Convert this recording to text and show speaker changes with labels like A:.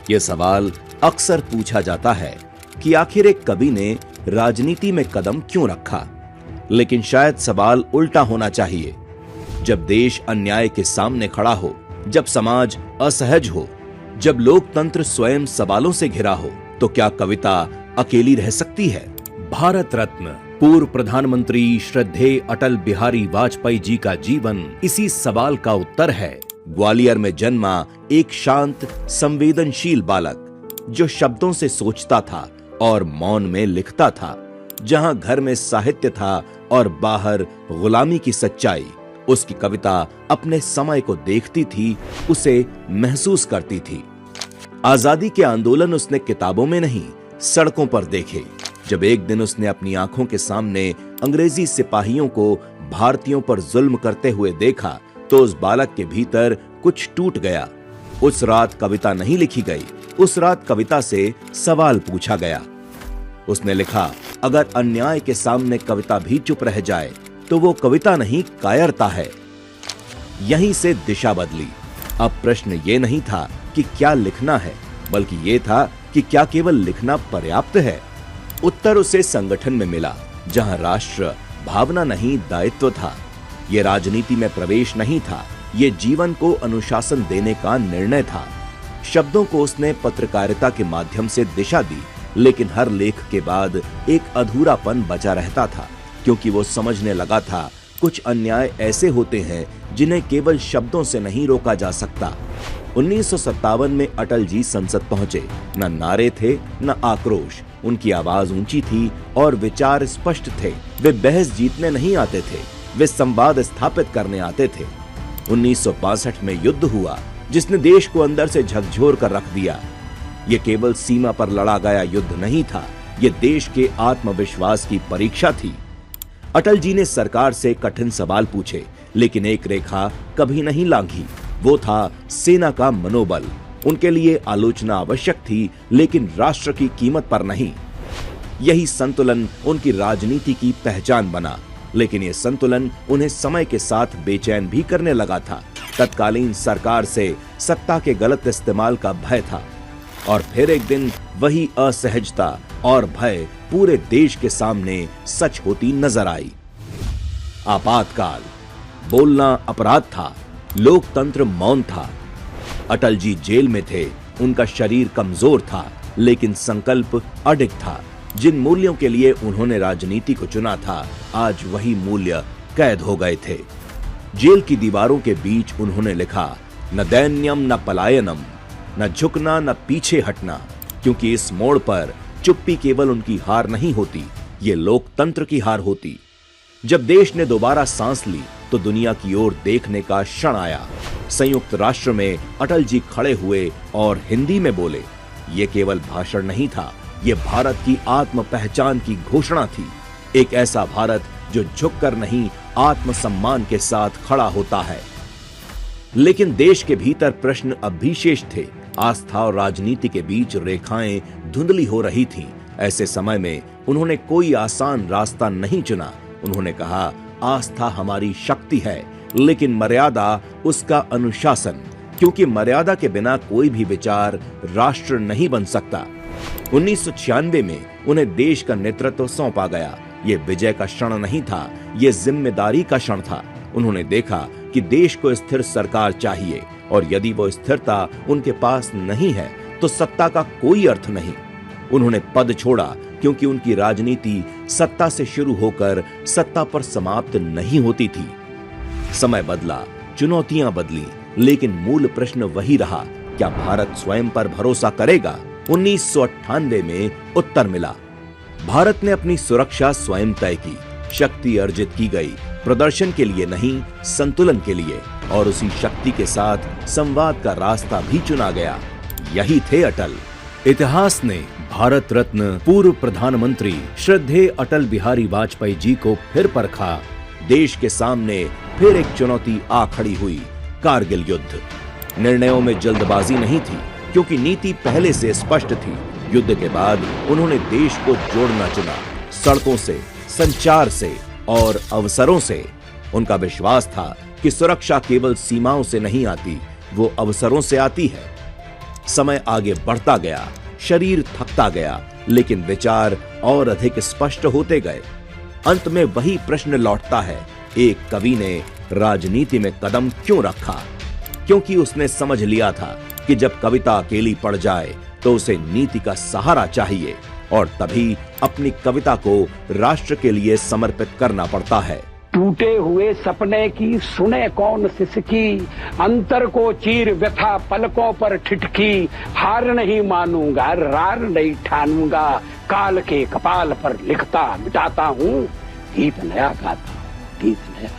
A: ये सवाल अक्सर पूछा जाता है कि आखिर एक कवि ने राजनीति में कदम क्यों रखा, लेकिन शायद सवाल उल्टा होना चाहिए। जब देश अन्याय के सामने खड़ा हो, जब समाज असहज हो, जब लोकतंत्र स्वयं सवालों से घिरा हो, तो क्या कविता अकेली रह सकती है? भारत रत्न पूर्व प्रधानमंत्री श्रद्धेय अटल बिहारी वाजपेयी जी का जीवन इसी सवाल का उत्तर है। ग्वालियर में जन्मा एक शांत, संवेदनशील बालक जो शब्दों से सोचता था और मौन में लिखता था। जहां घर में साहित्य था और बाहर गुलामी की सच्चाई, उसकी कविता अपने समय को देखती थी, उसे महसूस करती थी। आजादी के आंदोलन उसने किताबों में नहीं, सड़कों पर देखे। जब एक दिन उसने अपनी आंखों के सामने अंग्रेजी सिपाहियों को भारतीयों पर जुल्म करते हुए देखा, तो उस बालक के भीतर कुछ टूट गया। उस रात कविता नहीं लिखी गई, उस रात कविता से सवाल पूछा गया। उसने लिखा, अगर अन्याय के सामने कविता भी चुप रह जाए तो वो कविता नहीं, कायरता है। यहीं से दिशा बदली। अब प्रश्न ये नहीं था कि क्या लिखना है, बल्कि ये था कि क्या केवल लिखना पर्याप्त है। उत्तर उसे संगठन में मिला, जहां राष्ट्र भावना नहीं, दायित्व था। ये राजनीति में प्रवेश नहीं था, ये जीवन को अनुशासन देने का निर्णय था। शब्दों को उसने पत्रकारिता के माध्यम से दिशा दी, लेकिन हर लेख के बाद एक अधूरापन बचा रहता था, क्योंकि वो समझने लगा था कुछ अन्याय ऐसे होते हैं जिन्हें केवल शब्दों से नहीं रोका जा सकता। 1957 में अटल जी संसद पहुंचे। न नारे थे, न आक्रोश। उनकी आवाज ऊंची थी और विचार स्पष्ट थे। वे बहस जीतने नहीं आते थे, वे संवाद स्थापित करने आते थे। 1962 में युद्ध हुआ, जिसने देश को अंदर से झकझोर कर रख दिया। ये केवल सीमा पर लड़ा गया युद्ध नहीं था, ये देश के आत्मविश्वास की परीक्षा थी। अटल जी ने सरकार से कठिन सवाल पूछे, लेकिन एक रेखा कभी नहीं लांघी, वो था सेना का मनोबल। उनके लिए आलोचना आवश्यक थी, लेकिन राष्ट्र की कीमत पर नहीं। यही संतुलन उनकी राजनीति की पहचान बना, लेकिन यह संतुलन उन्हें समय के साथ बेचैन भी करने लगा था। तत्कालीन सरकार से सत्ता के गलत इस्तेमाल का भय था, और फिर एक दिन वही असहजता और भय पूरे देश के सामने सच होती नजर आई। आपातकाल, बोलना अपराध था, लोकतंत्र मौन था। अटल जी जेल में थे, उनका शरीर कमजोर था, लेकिन संकल्प अडिग था। जिन मूल्यों के लिए उन्होंने राजनीति को चुना था, आज वही मूल्य कैद हो गए थे। जेल की दीवारों के बीच उन्होंने लिखा, न दैन्यम न पलायनम, न झुकना न पीछे हटना, क्योंकि इस मोड़ पर चुप्पी केवल उनकी हार नहीं होती, ये लोकतंत्र की हार होती। जब देश ने दोबारा सांस ली, तो दुनिया की ओर देखने का क्षण आया। संयुक्त राष्ट्र में अटल जी खड़े हुए और हिंदी में बोले। ये केवल भाषण नहीं था, ये भारत की आत्म पहचान की घोषणा थी। एक ऐसा भारत जो झुककर नहीं, आत्मसम्मान के साथ खड़ा होता है। लेकिन देश के भीतर प्रश्न अब भी शेष थे। आस्था और राजनीति के बीच रेखाएं धुंधली हो रही थीं। ऐसे समय में उन्होंने कोई आसान रास्ता नहीं चुना। उन्होंने कहा, आस्था हमारी शक्ति है, लेकिन मर्यादा उसका अनुशासन, क्योंकि मर्यादा के बिना कोई भी विचार राष्ट्र नहीं बन सकता। 1996 में उन्हें देश का नेतृत्व सौंपा गया। ये विजय का क्षण नहीं था, ये जिम्मेदारी का क्षण था। उन्होंने देखा कि देश को स्थिर सरकार चाहिए, और यदि वो स्थिरता उनके पास नहीं है तो सत्ता का कोई अर्थ नहीं। उन्होंने पद छोड़ा, क्योंकि उनकी राजनीति सत्ता से शुरू होकर सत्ता पर समाप्त नहीं होती थी। समय बदला, चुनौतियां बदली, लेकिन मूल प्रश्न वही रहा, क्या भारत स्वयं पर भरोसा करेगा? 1998 में उत्तर मिला। भारत ने अपनी सुरक्षा स्वयं तय की। शक्ति अर्जित की गई, प्रदर्शन के लिए नहीं, संतुलन के लिए, और उसी शक्ति के साथ संवाद का रास्ता भी चुना गया। यही थे अटल। इतिहास ने भारत रत्न पूर्व प्रधानमंत्री श्रद्धेय अटल बिहारी वाजपेयी जी को फिर परखा। देश के सामने फिर एक चुनौती आ खड़ी हुई, कारगिल युद्ध। निर्णयों में जल्दबाजी नहीं थी, क्योंकि नीति पहले से स्पष्ट थी। युद्ध के बाद उन्होंने देश को जोड़ना चुना, सड़कों से, संचार से और अवसरों से। उनका विश्वास था कि सुरक्षा केवल सीमाओं से नहीं आती, वो अवसरों से आती है। समय आगे बढ़ता गया, शरीर थकता गया, लेकिन विचार और अधिक स्पष्ट होते गए। अंत में वही प्रश्न लौटता है, एक कवि ने राजनीति में कदम क्यों रखा? क्योंकि उसने समझ लिया था कि जब कविता अकेली पड़ जाए तो उसे नीति का सहारा चाहिए, और तभी अपनी कविता को राष्ट्र के लिए समर्पित करना पड़ता है।
B: टूटे हुए सपने की सुने कौन सिसकी, अंतर को चीर व्यथा पलकों पर ठिठकी, हार नहीं मानूंगा रार नहीं ठानूंगा, काल के कपाल पर लिखता मिटाता हूँ, गीत नया गाता, गीत नया।